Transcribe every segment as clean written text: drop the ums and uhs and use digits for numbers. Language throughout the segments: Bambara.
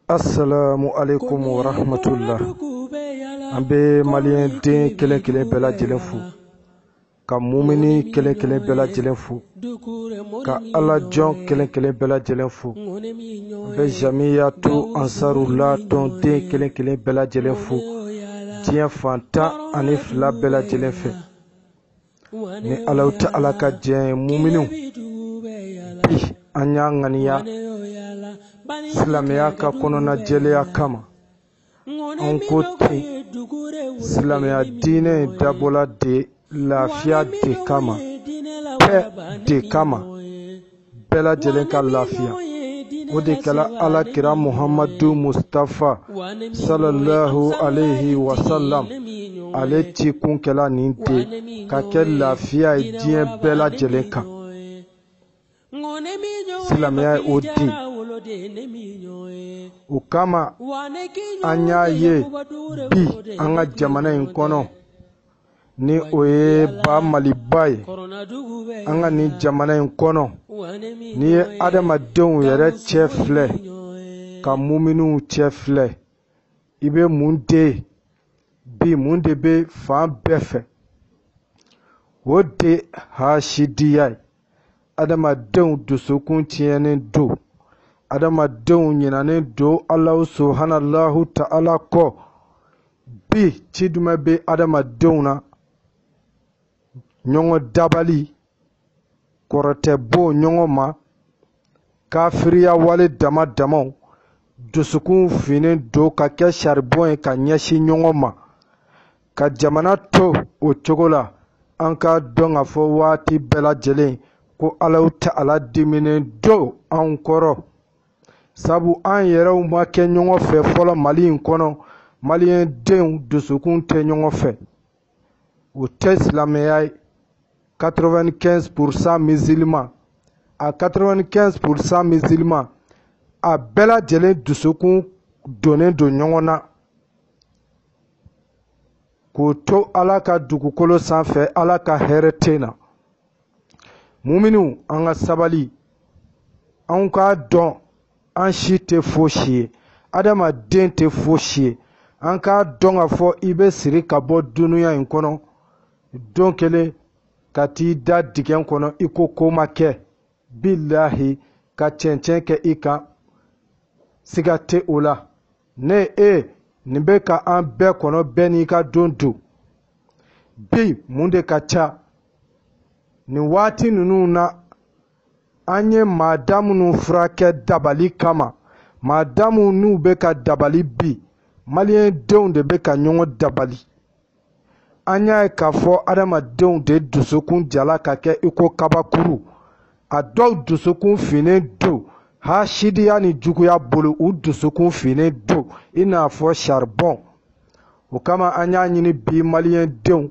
Assalamu alaikum wa rahmatullah. An bɛ maliyɛn den kelen kelen bɛɛ lajɛlen fo, ka mumini kelen kelen bɛɛ lajɛlen fo, ka ala jɔn kelen kelen bɛɛ lajɛlen fo. An bɛ jamiyatu ansarula tɔn den kelen kelen bɛɛ lajɛlen fo, diɲɛ fantan ani fila bɛɛ lajɛlen fɛ. Ni ala tɛ ala ka diɲɛ muminiw, bi an y'a ŋaniya silamɛya ka kɔnɔna jɛlenya kama. An ko ten, silamɛya diinɛ dabɔla de lafiya de kama, bɛɛ de kama, bɛɛ lajɛlen ka lafiya. O de kɛla alakira Muhammadu Mustafa sallallahu alayhi wa sallam, ale ci kun kɛla nin de ka kɛ lafiya ye diɲɛ bɛɛ lajɛlen kan. Silamɛya ye o di. O kama an y'a ye bi an ka jamana in kɔnɔ, ni o ye ba Maliba ye. An ka nin jamana in kɔnɔ, n'i ye adamadenw yɛrɛ cɛ filɛ ka muminiw cɛ filɛ, i bɛ mun de bi mun de bɛ fan bɛɛ fɛ? O de hasidiya ye. Adamadenw dusukun tiɲɛnen don, adamadenw ɲinanen don Alahu subhanahu ta'ala kɔ. Bi ci jumɛn bɛ adamadenw na? Ɲɔgɔn dabali, kɔrɔtɛ bɔ ɲɔgɔn ma, kafiriya wale dama damaw, dusukun finnen don ka kɛ saribɔn ye ka ɲɛsin ɲɔgɔn ma. Ka jamana to o cogo la, an ka dɔn ka fɔ waati bɛɛ lajɛlen ko Alahu ta'ala diminen don an kɔrɔ. Sabu an yɛrɛw ma kɛ ɲɔgɔn fɛ fɔlɔ Mali in kɔnɔ, maliyɛn denw dusukun tɛ ɲɔgɔn fɛ. O tɛ silamɛya ye. 95% musulman, a 95% musulman, a bɛɛ lajɛlen dusukun donnen don ɲɔgɔn na. K'o to ala ka dugukolo sanfɛ, ala ka hɛrɛ tɛ na. Muminiw, an ka sabali, an k'a dɔn an si tɛ fosi ye, adamaden tɛ fosi ye. An k'a dɔn k'a fɔ i bɛ siri ka bɔ dunuya in kɔnɔ, don kelen ka t'i da dingɛ kɔnɔ i ko ma kɛ, bilahi ka cɛncɛn kɛ i kan, siga tɛ o la. Ne nin bɛ ka an bɛɛ kɔnɔ, bɛɛ n'i ka don don. Bi mun de ka ca? Nin waati ninnu na an ye maada minnu furakɛ dabali kama, maada minnu bɛ ka dabali bi, maliyɛn denw de bɛ ka ɲɔgɔn dabali. An y'a ye k'a fɔ adamadenw de dusukun jala ka kɛ i ko kabakuru. A dɔw dusukun finnen don hasidiya ni juguya bolo, u dusukun finnen don i n'a fɔ saribɔn. O kama an y'a ɲini bi maliyɛn denw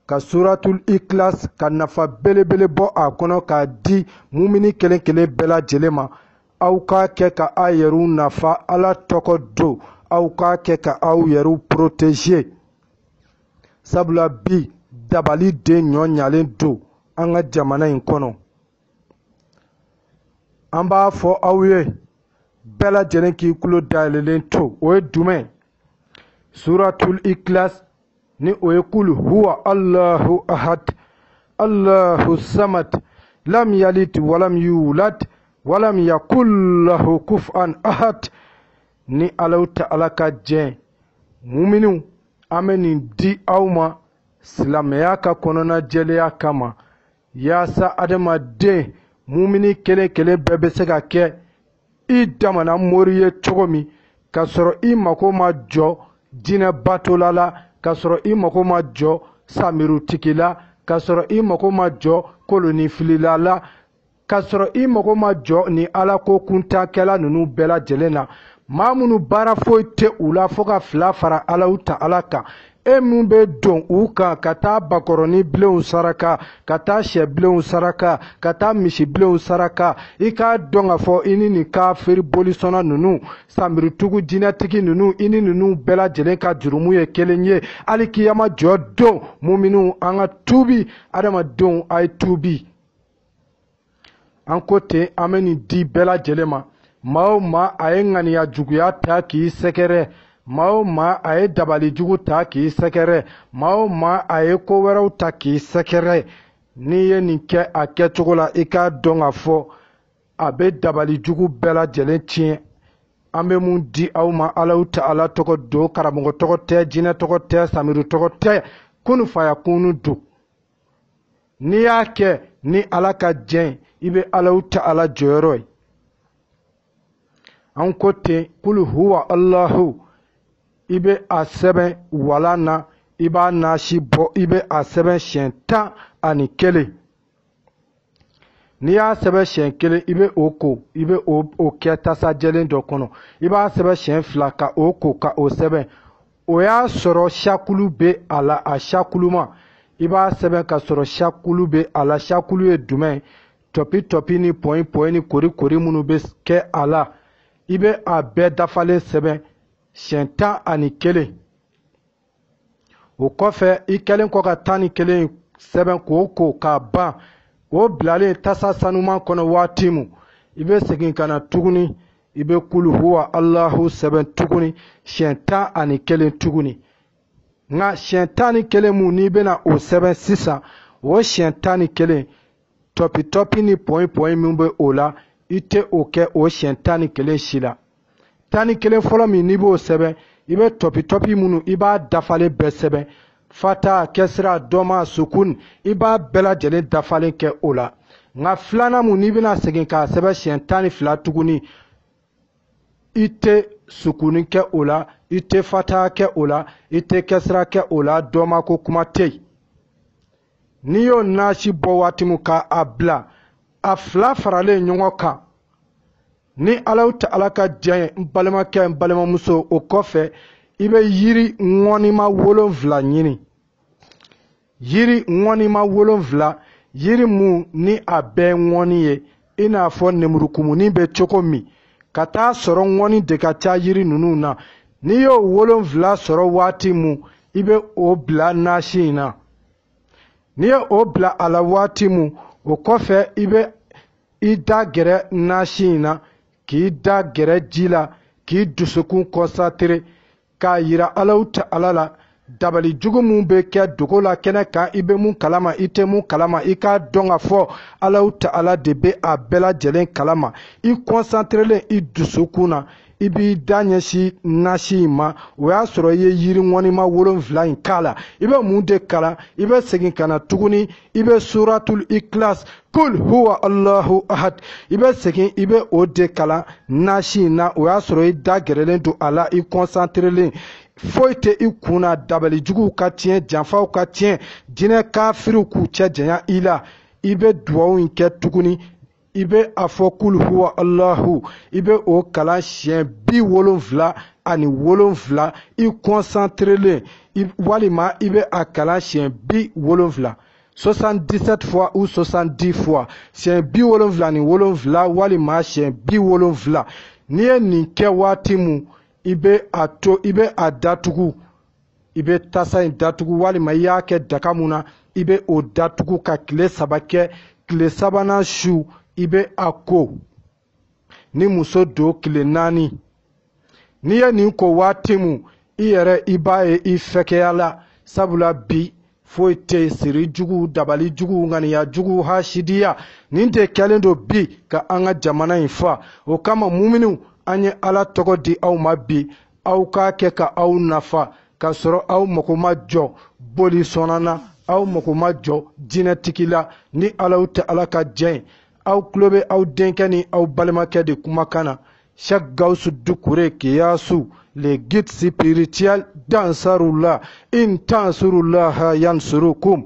ka suratul ikhlas, ka nafa belebele bɔ a kɔnɔ k'a di mumini kelen kelen bɛɛ lajɛlen ma. Aw k'a kɛ ka aw yɛrɛw nafa ala tɔgɔ don, aw k'a kɛ ka aw yɛrɛw protéger. Sabula bi dabali de ɲɔ ɲalen don an ka jamana in kɔnɔ. An b'a fɔ aw ye bɛɛ lajɛlen k'i tulo dayɛlɛlen to. O ye jumɛn? Suratul ikhlas, ni o ye kul huwa Allahu ahad, Allahu samad, lam yalid walam yulad, walam yakul lahu kufuwan ahad. Ni Alahu ta'ala ka jɛn, muminiw, an bɛ nin di aw ma silamɛya ka kɔnɔna jɛlenya kama, yaasa adamaden mumini kelen kelen bɛɛ bɛ se ka kɛ i damana mori ye cogo min, ka sɔrɔ i mago ma jɔ jinɛ batola la, ka sɔrɔ i mago ma jɔ samirutigi la, ka sɔrɔ i mago ma jɔ kolonifilila la, ka sɔrɔ i mago ma jɔ ni ala ko kuntakɛla ninnu bɛɛ lajɛlen na. Maa minnu baara foyi tɛ u la fo ka fila fara Alahu ta'ala kan. E min bɛ don u kan ka taa bakɔrɔni bilenw saraka, ka taa sɛbilenw saraka, ka taa misibilenw saraka, i k'a dɔn k'a fɔ i ni nin kafiri bolisɔnna ninnu, samiritugu jinɛtigi ninnu, i ni ninnu bɛɛ lajɛlen ka jurumu ye kelen ye. Hali kiyama jɔ don, muminiw, an ka tuubi, adamadenw a ye tuubi. An ko ten, an bɛ nin di bɛɛ lajɛlen ma. maa o maa a ye ŋaniya juguya ta k'i sɛgɛrɛ, maa o maa a ye dabali jugu ta k'i sɛgɛrɛ, maa o maa a ye ko wɛrɛw ta k'i sɛgɛrɛ, n'i ye nin kɛ a kɛcogo la i k'a dɔn k'a fɔ a bɛ dabali jugu bɛɛ lajɛlen tiɲɛ. An bɛ mun di aw ma Alahu Ta'ala tɔgɔ don, karamɔgɔ tɔgɔ tɛ, jinɛ tɔgɔ tɛ, samiru tɔgɔ tɛ, kunu fayakunu don. N'i y'a kɛ ni Ala ka jɛn i bɛ Alahu Ta'ala jɔyɔrɔ ye. An ko ten kul huwa Allahu, i bɛ a sɛbɛn walan na, i b'a nasi bɔ, i bɛ a sɛbɛn siɲɛ 11. N'i y'a sɛbɛn siɲɛ 1 i bɛ o ko, i bɛ o kɛ tasa jɛlen dɔ kɔnɔ, i b'a sɛbɛn siɲɛ 2 ka o ko ka o sɛbɛn. O y'a sɔrɔ sakulu bɛ a la, a sakulu ma i b'a sɛbɛn ka sɔrɔ sakulu bɛ a la. Sakulu ye jumɛn? Tɔpi ni pɔyin ni kori minnu bɛ kɛ a la, i bɛ a bɛɛ dafalen sɛbɛn siɲɛ 11. O kɔfɛ i kɛlen kɔ ka 11 sɛbɛn k'o ko k'a ban, o bilalen tasa sanuman kɔnɔ waati min, i bɛ segin ka na tuguni, i bɛ kul huwa Allahu sɛbɛn tuguni siɲɛ 11 tuguni. Nka siɲɛ 11 mun n'i bɛna o sɛbɛn sisan, o siɲɛ 11 tɔpi ni pɔyin min bɛ o la, i tɛ o kɛ o siɲɛ 11 si la. 11 fɔlɔ min n'i b'o sɛbɛn, i bɛ tɔpi minnu i b'a dafalen bɛɛ sɛbɛn, fata, kɛsira, dɔma, sukun, i b'a bɛɛ lajɛlen dafalen kɛ o la. Nka filanan mun n'i bɛna segin k'a sɛbɛn siɲɛ 12 tuguni, i tɛ sukuni kɛ o la, i tɛ fata kɛ o la, i tɛ kɛsira kɛ o la, dɔma ko kuma tɛ yen. N'i y'o nasi bɔ waati min k'a bila, a fila faralen ɲɔgɔn kan, ni Alahu Ta'ala ka diɲɛ n balimakɛ n balimamuso, o kɔfɛ i bɛ yiri ŋɔnima 7 ɲini. Yiri ŋɔnima 7, yiri mun ni a bɛɛ ŋɔni ye, i n'a fɔ nemurukumuni bɛ cogo min, ka taa sɔrɔ ŋɔni de ka ca yiri ninnu na. N'i y'o 7 sɔrɔ waati mun, i bɛ o bila nasi in na. N'i ye o bila a la waati mun, o kɔfɛ i bɛ i da gɛrɛ nasi in na, k'i da gɛrɛ ji la, k'i dusukun concentré, k'a yira Alahu Ta'ala la, dabali jugu mun bɛ kɛ dogo la kɛnɛ kan, i bɛ mun kalama, i tɛ mun kalama, i k'a dɔn k'a fɔ Alahu Ta'ala de bɛ a bɛɛ lajɛlen kalama. I concentré i dusukun na, i b'i da ɲɛsin nasi in ma, o y'a sɔrɔ i ye yiri ŋɔnima 7 in k'a la. I bɛ mun de kalan? I bɛ segin ka na tuguni, i bɛ suratul Ikhlas, kul huwa Allahu ahad, i bɛ segin i bɛ o de kalan nasi in na, o y'a sɔrɔ i da gɛrɛlen don a la, i concentré. Foyi tɛ i kun na, dabali juguw ka tiɲɛ, janfaw ka tiɲɛ, jinɛ kafiriw k'u cɛ janya i la. I bɛ duwawu in kɛ tuguni, i bɛ a fɔ kul huwa Allahu, i bɛ o kalan siɲɛ 77, i concentré, walima i bɛ a kalan siɲɛ 70, 77 fois ou 70 fois, siɲɛ 77 walima siɲɛ 70. N'i ye nin kɛ waati mun, i bɛ a datugu, i bɛ tasa in datugu, walima i y'a kɛ daga mun na, i bɛ o datugu ka tile 3 kɛ. Tile 3nan su i bɛ a ko. Ni muso don tile 4. N'i ye nin ko waati mun, i yɛrɛ i b'a ye i fɛkɛya la, sabula bi foyi tɛ siri jugu, dabali jugu, ŋaniya jugu, hasidiya, nin de kɛlen don bi ka an ka jamana in fa. O kama muminiw, an ye Ala tɔgɔ di aw ma bi, aw k'a kɛ ka aw nafa, ka sɔrɔ aw mago ma jɔ boli sɔnna na, aw mago ma jɔ jinɛtigi la, ni Alahu Ta'ala ka jɛn. Aw tulo bɛ aw denkɛ ni aw balimakɛ de kumakan na, Cheikh Gawusu Dukure Keyasu, le guide spirituel d'Ansarullah, in tansurullaha yansurukum.